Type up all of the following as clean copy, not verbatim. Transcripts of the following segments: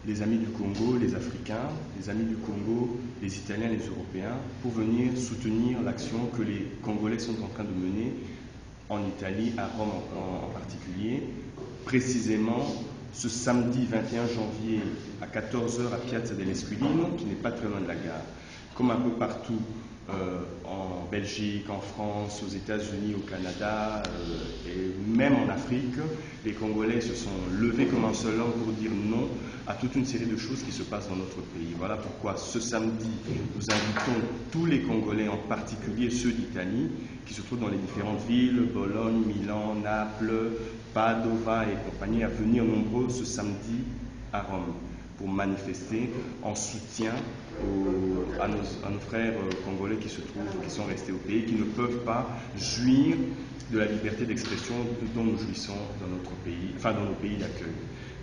les amis du Congo, les Africains, les amis du Congo, les Italiens, les Européens, pour venir soutenir l'action que les Congolais sont en train de mener en Italie, à Rome en particulier, précisément ce samedi 21 janvier à 14 h à Piazza dell'Esquilino, qui n'est pas très loin de la gare. Comme un peu partout en Belgique, en France, aux États-Unis, au Canada et même en Afrique, les Congolais se sont levés comme un seul homme pour dire non à toute une série de choses qui se passent dans notre pays. Voilà pourquoi ce samedi, nous invitons tous les Congolais, en particulier ceux d'Italie, qui se trouvent dans les différentes villes, Bologne, Milan, Naples, Padova et compagnie, à venir nombreux ce samedi à Rome pour manifester en soutien à nos frères congolais qui sont restés au pays, qui ne peuvent pas jouir de la liberté d'expression dont nous jouissons dans notre pays, enfin dans nos pays d'accueil.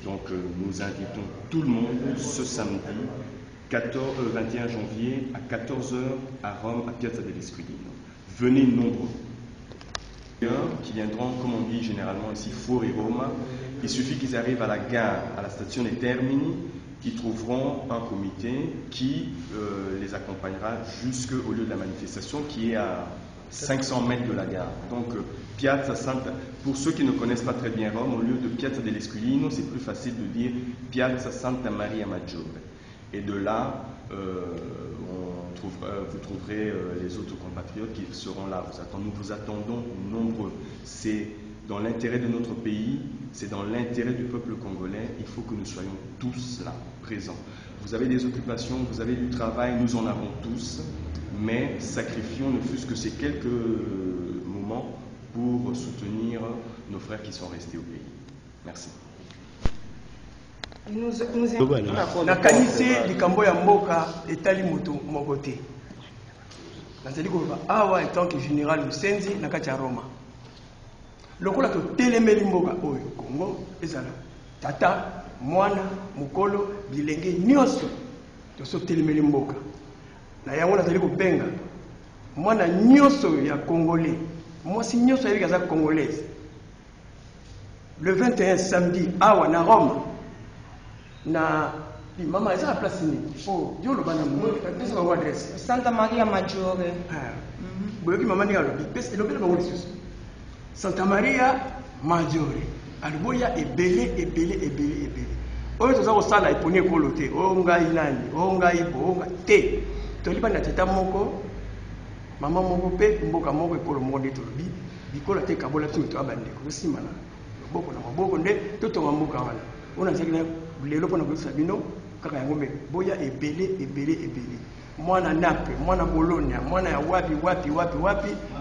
Donc nous invitons tout le monde ce samedi 21 janvier à 14 h à Rome, à Piazza dell'Esquilino. Venez nombreux. Qui viendront, comme on dit généralement ici, Fuori Roma. Il suffit qu'ils arrivent à la gare, à la station des Termini, qu'ils trouveront un comité qui les accompagnera jusqu'au lieu de la manifestation, qui est à 500 mètres de la gare. Donc Piazza Santa, pour ceux qui ne connaissent pas très bien Rome, au lieu de Piazza dell'Esquilino, c'est plus facile de dire Piazza Santa Maria Maggiore. Et de là, vous trouverez les autres compatriotes qui seront là. Nous vous attendons nombreux. C'est dans l'intérêt de notre pays, c'est dans l'intérêt du peuple congolais. Il faut que nous soyons tous là, présents. Vous avez des occupations, vous avez du travail, nous en avons tous, mais sacrifions ne fût-ce que ces quelques moments pour soutenir nos frères qui sont restés au pays. Merci. Nakanisi likambo ya mboka etali moto moko te. Nazali koloba awa etant que général Lusenzi na kati ya Roma. Lokola to telemeli mboka oyo Congo ezala tata mwana mukolo bilenge nyonso to so telemeli mboka. Na yango nazali kobenga mwana nyonso ya Congolais, mwasi nyonso ya kaza congolaise. Le 21 samedi awa na Rome. Na mama eza la place ni oh yo lo bana mo pesa ko adresse Santa Maria Maggiore. Boyoki mama ndinga lo pesa lo bela ba wolisus Santa Maria Maggiore aliboya ebele oyo toza ko sala iponi ekolo te o ngai nani o ngai bo te to liba na tata moko mama moko pe mboka moko ekolo moko de to bi bikola te kabola tu to abande ko simana boko na maboko nde to tonga mboka wana ona nzekina lelo pona ko sabino kaka yango me boya ebele mwana Naples mwana Bologna mwana ya wapi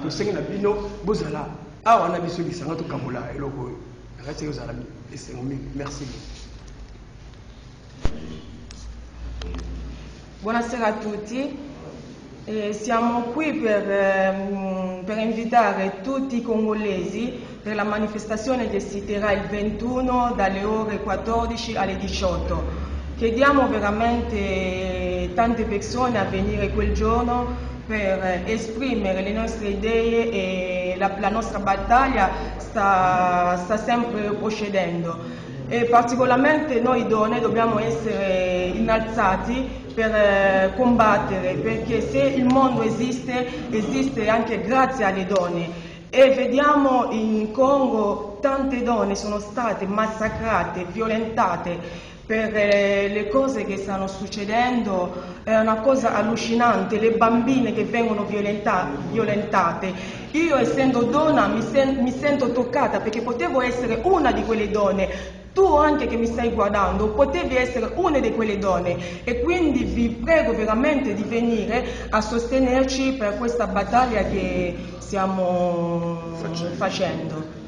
to sengi na bino bozala awa na biso bisanga to kamola eloko nakati yo zala esengo mingi. Merci. Buonasera a tutti. Siamo qui per invitare tutti i congolesi per la manifestazione che si terrà il 21 dalle ore 14 alle 18. Chiediamo veramente tante persone a venire quel giorno per esprimere le nostre idee e la nostra battaglia sta sempre procedendo. E particolarmente noi donne dobbiamo essere innalzati per combattere, perché se il mondo esiste anche grazie alle donne. E vediamo in Congo tante donne sono state massacrate, violentate per le cose che stanno succedendo. È una cosa allucinante, le bambine che vengono violentate. Io essendo donna mi sento toccata, perché potevo essere una di quelle donne. Tu anche che mi stai guardando potevi essere una di quelle donne, e quindi vi prego veramente di venire a sostenerci per questa battaglia che stiamo facendo.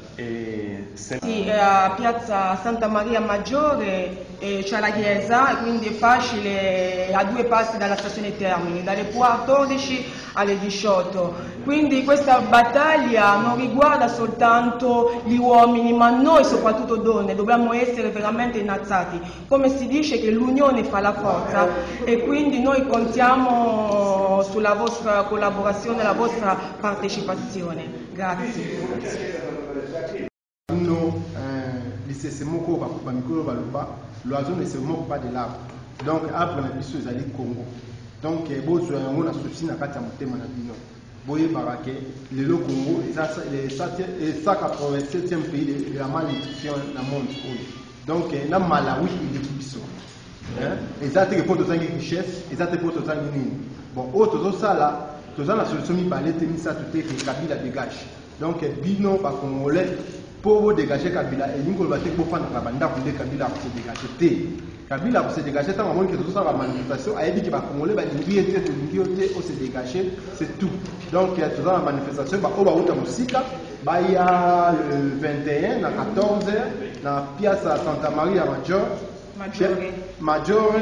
Sì, a Piazza Santa Maria Maggiore c'è la chiesa, quindi è facile, a 2 passi dalla stazione Termini, dalle 14 alle 18. Quindi questa battaglia non riguarda soltanto gli uomini, ma noi soprattutto donne dobbiamo essere veramente innalzati. Come si dice che l'unione fa la forza, e quindi noi contiamo sulla vostra collaborazione, la vostra partecipazione. Grazie. Lisese moko ba mikolo baloba l'oiseau ne se moque pas de l'arbre. Donc arbre na biso ezali Congo. Donc bozwa yango na souci na kati ya motema na bino. Boye barake lelo Congo est le 187e pays de la malnutrition dans le monde. Donc na Malawi il est biso. Ezate ke poto zangi richesse, ezate poto zangi nini. Bon, autres ça là, tous la solution mi balé temi ça tout est que Kabila dégage. Donc bino ba congolais pour dégager Kabila et nous va te pour faire na banda pour Kabila pour se dégager té. Kabila pour se dégager tant moment que tout ça la manifestation a dit que ba congolais ba lingi était to lingi oté au se dégager, c'est tout. Donc tout ça la manifestation ba oba uta musika ba ya le 21 na 14h na Piazza Santa Maria Maggiore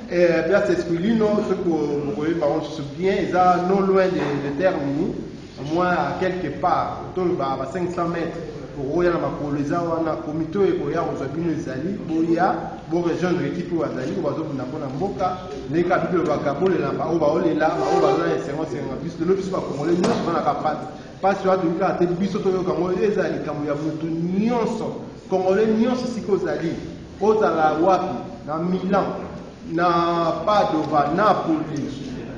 et Piazza Esquilino, ce que vous voyez, on se souvient, ils sont non loin de Termini, au moins à quelque part, autour de 500 mètres. Pour y avoir un comité et pour y avoir un Zali, pour y avoir rejoindre l'équipe ou Azali, pour avoir un Mboka, les capitaux de Bakabo, les Lamba, au Baol, les Lamba, au Baol, les Sermons, c'est le plus qu'on les nous, on a capable. Pas sur la tenue à tête, bis autour de Congolais, les Ali, comme il y a beaucoup de nuances, Congolais, nuances, c'est qu'aux Ali, aux Alawapi, dans Milan, na Padova, Napoli,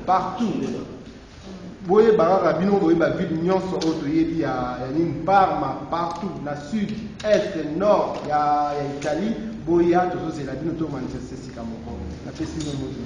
partout. Boye Barara Bino, boye ba ville nyonso auto yebi ya Parma, partout, na sud, est, nord, il y a Italie, boye ya tout ça c'est la bino to manifester si kamoko. La pesi no moto.